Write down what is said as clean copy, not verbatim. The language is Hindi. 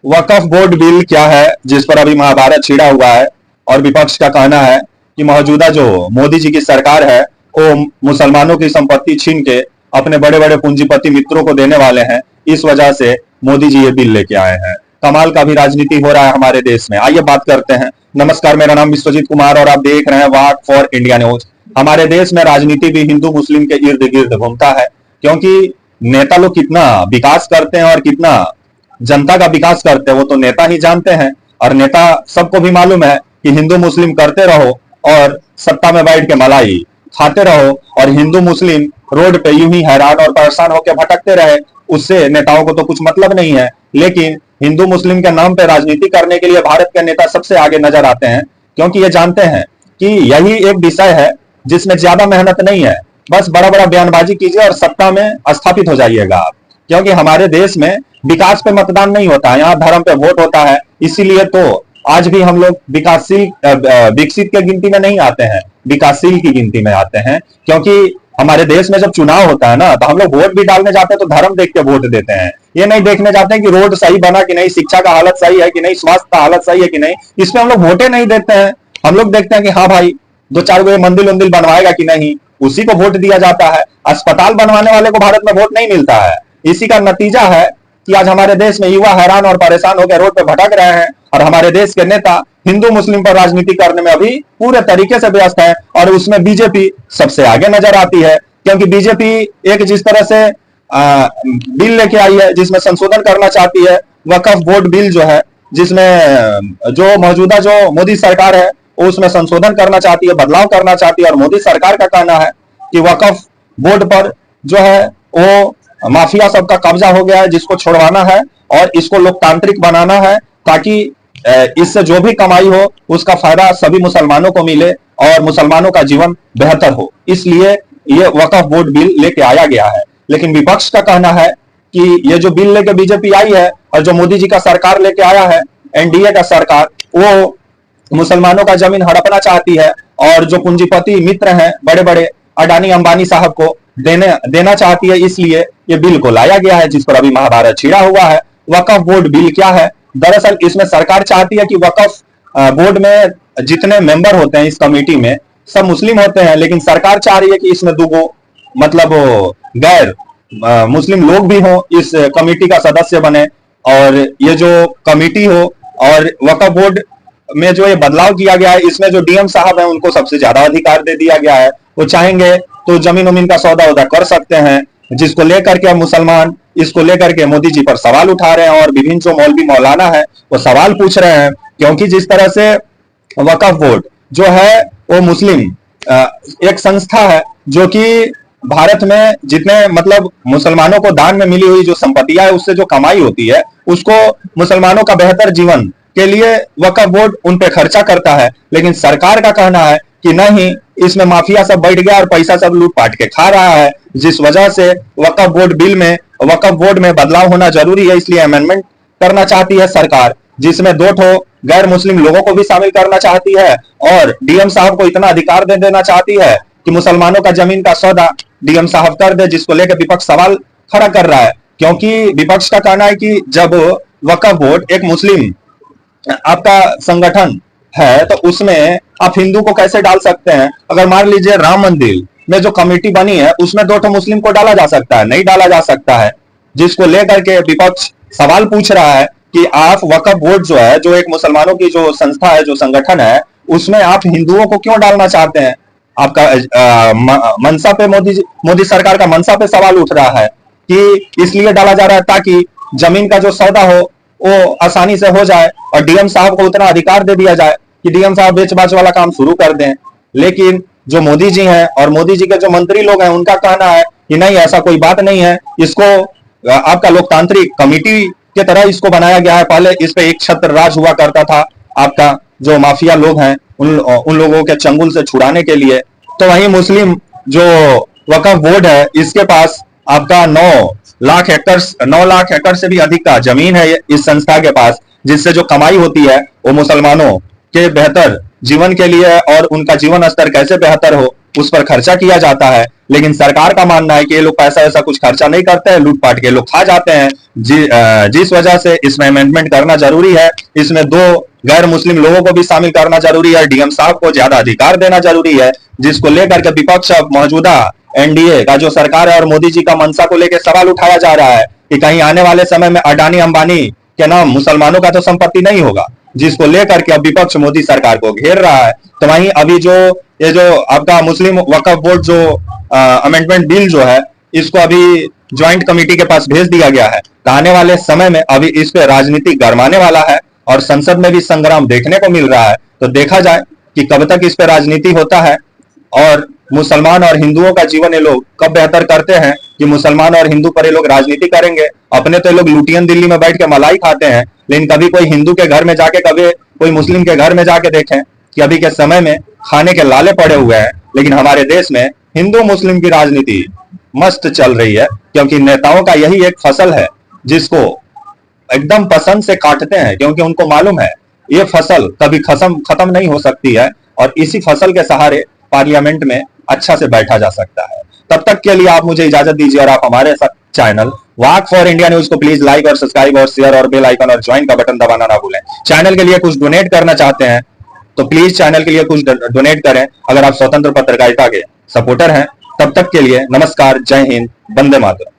वक्फ बोर्ड बिल क्या है जिस पर अभी महाभारत छिड़ा हुआ है और विपक्ष का कहना है कि मौजूदा जो मोदी जी की सरकार है वो मुसलमानों की संपत्ति छीन के अपने बड़े बड़े पूंजीपति मित्रों को देने वाले हैं। इस वजह से मोदी जी ये बिल लेके आए हैं। कमाल का भी राजनीति हो रहा है हमारे देश में। आइए बात करते हैं। नमस्कार, मेरा नाम विश्वजीत कुमार और आप देख रहे हैं वाक फॉर इंडिया न्यूज। हमारे देश में राजनीति भी हिंदू मुस्लिम के इर्द गिर्द घूमता है, क्योंकि नेता लोग कितना विकास करते हैं और कितना जनता का विकास करते हैं वो तो नेता ही जानते हैं। और नेता सबको भी मालूम है कि हिंदू मुस्लिम करते रहो और सत्ता में बैठ के मलाई खाते रहो और हिंदू मुस्लिम रोड पे यूं ही हैरान और परेशान होकर भटकते रहे, उससे नेताओं को तो कुछ मतलब नहीं है। लेकिन हिंदू मुस्लिम के नाम पे राजनीति करने के लिए भारत के नेता सबसे आगे नजर आते हैं, क्योंकि ये जानते हैं कि यही एक विषय है जिसमें ज्यादा मेहनत नहीं है। बस बड़ा बड़ा बयानबाजी कीजिए और सत्ता में स्थापित हो जाइएगा आप। क्योंकि हमारे देश में विकास पे मतदान नहीं होता है, यहाँ धर्म पे वोट होता है। इसीलिए तो आज भी हम लोग विकसित के गिनती में नहीं आते हैं, विकासशील की गिनती में आते हैं। क्योंकि हमारे देश में जब चुनाव होता है ना, तो हम लोग वोट भी डालने जाते हैं तो धर्म देख के वोट देते हैं। ये नहीं देखने जाते हैं कि रोड सही बना कि नहीं, शिक्षा का हालत सही है कि नहीं, स्वास्थ्य का हालत सही है कि नहीं। इसमें हम लोग वोटे नहीं देते हैं। हम लोग देखते हैं कि हाँ भाई, दो चार गो मंदिर वंदिर बनवाएगा कि नहीं, उसी को वोट दिया जाता है। अस्पताल बनवाने वाले को भारत में वोट नहीं मिलता है। इसी का नतीजा है कि आज हमारे देश में युवा हैरान और परेशान होकर रोड पे भटक रहे हैं और हमारे देश के नेता हिंदू मुस्लिम पर राजनीति करने में अभी पूरे तरीके से व्यस्त है। और उसमें बीजेपी सबसे आगे नजर आती है, क्योंकि बीजेपी एक जिस तरह से बिल लेके आई है जिसमें संशोधन करना चाहती है, वक्फ बोर्ड बिल जो है, जिसमें जो मौजूदा जो मोदी सरकार है उसमें संशोधन करना चाहती है, बदलाव करना चाहती है। और मोदी सरकार का कहना है कि वक्फ बोर्ड पर जो है वो माफिया सबका कब्जा हो गया है, जिसको छुड़वाना है और इसको लोकतांत्रिक बनाना है, ताकि इससे जो भी कमाई हो उसका फायदा सभी मुसलमानों को मिले और मुसलमानों का जीवन बेहतर हो। इसलिए ये वक्फ बोर्ड बिल लेके आया गया है। लेकिन विपक्ष का कहना है कि ये जो बिल लेके बीजेपी आई है और जो मोदी जी का सरकार लेके आया है, एनडीए का सरकार, वो मुसलमानों का जमीन हड़पना चाहती है और जो पूंजीपति मित्र हैं बड़े बड़े अडानी अंबानी साहब को देना चाहती है। इसलिए ये बिल को लाया गया है जिस पर अभी महाभारत छिड़ा हुआ है। वक्फ बोर्ड बिल क्या है? दरअसल इसमें सरकार चाहती है कि वक्फ बोर्ड में जितने मेंबर होते हैं इस कमेटी में सब मुस्लिम होते हैं, लेकिन सरकार चाह रही है कि इसमें दो मतलब गैर मुस्लिम लोग भी हों, इस कमेटी का सदस्य बने और ये जो कमेटी हो। और वक्फ बोर्ड में जो ये बदलाव किया गया है, इसमें जो डीएम साहब हैं उनको सबसे ज्यादा अधिकार दे दिया गया है। वो चाहेंगे तो जमीन उमीन का सौदा उदा कर सकते हैं, जिसको लेकर के मुसलमान इसको लेकर के मोदी जी पर सवाल उठा रहे हैं और विभिन्न जो मौलवी मौलाना है वो सवाल पूछ रहे हैं। क्योंकि जिस तरह से वक्फ बोर्ड जो है वो मुस्लिम एक संस्था है जो कि भारत में जितने मतलब मुसलमानों को दान में मिली हुई जो संपत्तियां है उससे जो कमाई होती है उसको मुसलमानों का बेहतर जीवन के लिए वक्फ बोर्ड उन पे खर्चा करता है। लेकिन सरकार का कहना है कि नहीं, इसमें माफिया सब बैठ गया और पैसा सब लूट पाट के खा रहा है, जिस वजह से वक्फ बोर्ड बिल में वक्फ बोर्ड में बदलाव होना जरूरी है। इसलिए अमेंडमेंट करना चाहती है सरकार, जिसमें 2 गैर मुस्लिम लोगों को भी शामिल करना चाहती है और डीएम साहब को इतना अधिकार दे देना चाहती है कि मुसलमानों का जमीन का सौदा डीएम साहब कर दे, जिसको लेकर विपक्ष सवाल खड़ा कर रहा है। क्योंकि विपक्ष का कहना है कि जब वक्फ बोर्ड एक मुस्लिम आपका संगठन है तो उसमें आप हिंदू को कैसे डाल सकते हैं? अगर मान लीजिए राम मंदिर में जो कमेटी बनी है उसमें 2 मुस्लिम को डाला जा सकता है? नहीं डाला जा सकता है। जिसको लेकर के विपक्ष सवाल पूछ रहा है कि आप वक्फ बोर्ड जो है, जो एक मुसलमानों की जो संस्था है, जो संगठन है, उसमें आप हिंदुओं को क्यों डालना चाहते हैं? आपका मनसा पे मोदी सरकार का मनसा पे सवाल उठ रहा है कि इसलिए डाला जा रहा है ताकि जमीन का जो सौदा हो वो आसानी से हो जाए और डीएम साहब को उतना अधिकार दे दिया जाए कि डीएम साहब बेच बाच वाला काम शुरू कर दें। लेकिन जो मोदी जी हैं और मोदी जी के जो मंत्री लोग हैं उनका कहना है कि नहीं, ऐसा कोई बात नहीं है, इसको आपका लोकतांत्रिक कमेटी के तरह इसको बनाया गया है। पहले इस पे एक छत्र राज हुआ करता था, आपका जो माफिया लोग हैं उन लोगों के चंगुल से छुड़ाने के लिए। तो वहीं मुस्लिम जो वक्फ बोर्ड है इसके पास आपका 9 लाख एकड़ से भी अधिक का जमीन है इस संस्था के पास, जिससे जो कमाई होती है वो मुसलमानों के बेहतर जीवन के लिए और उनका जीवन स्तर कैसे बेहतर हो उस पर खर्चा किया जाता है। लेकिन सरकार का मानना है कि ये लोग पैसा वैसा कुछ खर्चा नहीं करते हैं, लूटपाट के लोग खा जाते हैं। जिस वजह से इसमें अमेंडमेंट करना जरूरी है। इसमें 2 गैर मुस्लिम लोगों को भी शामिल करना जरूरी है। डीएम साहब को ज्यादा अधिकार देना जरूरी है, जिसको लेकर के विपक्ष अब मौजूदा एनडीए का जो सरकार है और मोदी जी का मंशा को लेकर सवाल उठाया जा रहा है कि कहीं आने वाले समय में अडानी अंबानी के नाम मुसलमानों का तो संपत्ति नहीं होगा, जिसको लेकर के अब विपक्ष मोदी सरकार को घेर रहा है। तो वहीं अभी ये जो आपका मुस्लिम वक्फ बोर्ड जो अमेंडमेंट बिल जो है, इसको अभी ज्वाइंट कमेटी के पास भेज दिया गया है। तो आने वाले समय में अभी इस पे राजनीति गरमाने वाला है और संसद में भी संग्राम देखने को मिल रहा है। तो देखा जाए कि कब तक इस पे राजनीति होता है और मुसलमान और हिंदुओं का जीवन ये लोग कब बेहतर करते हैं कि मुसलमान और हिंदू पर ये लोग राजनीति करेंगे। अपने तो ये लोग लुटियन दिल्ली में बैठ के मलाई खाते हैं, लेकिन कभी कोई हिंदू के घर में जाके, कभी कोई मुस्लिम के घर में जाके देखें कि अभी के समय में खाने के लाले पड़े हुए हैं। लेकिन हमारे देश में हिंदू मुस्लिम की राजनीति मस्त चल रही है, क्योंकि नेताओं का यही एक फसल है जिसको एकदम पसंद से काटते हैं, क्योंकि उनको मालूम है ये फसल कभी खत्म नहीं हो सकती है और इसी फसल के सहारे पार्लियामेंट में अच्छा से बैठा जा सकता है। तब तक के लिए आप मुझे इजाजत दीजिए और आप हमारे channel walk for India news को प्लीज लाइक और सब्सक्राइब और शेयर और बेल आइकन और ज्वाइन का बटन दबाना ना भूलें। चैनल के लिए कुछ डोनेट करना चाहते हैं तो प्लीज चैनल के लिए कुछ डोनेट करें, अगर आप स्वतंत्र पत्रकारिता के सपोर्टर हैं। तब तक के लिए नमस्कार, जय हिंद, वंदे मातरम।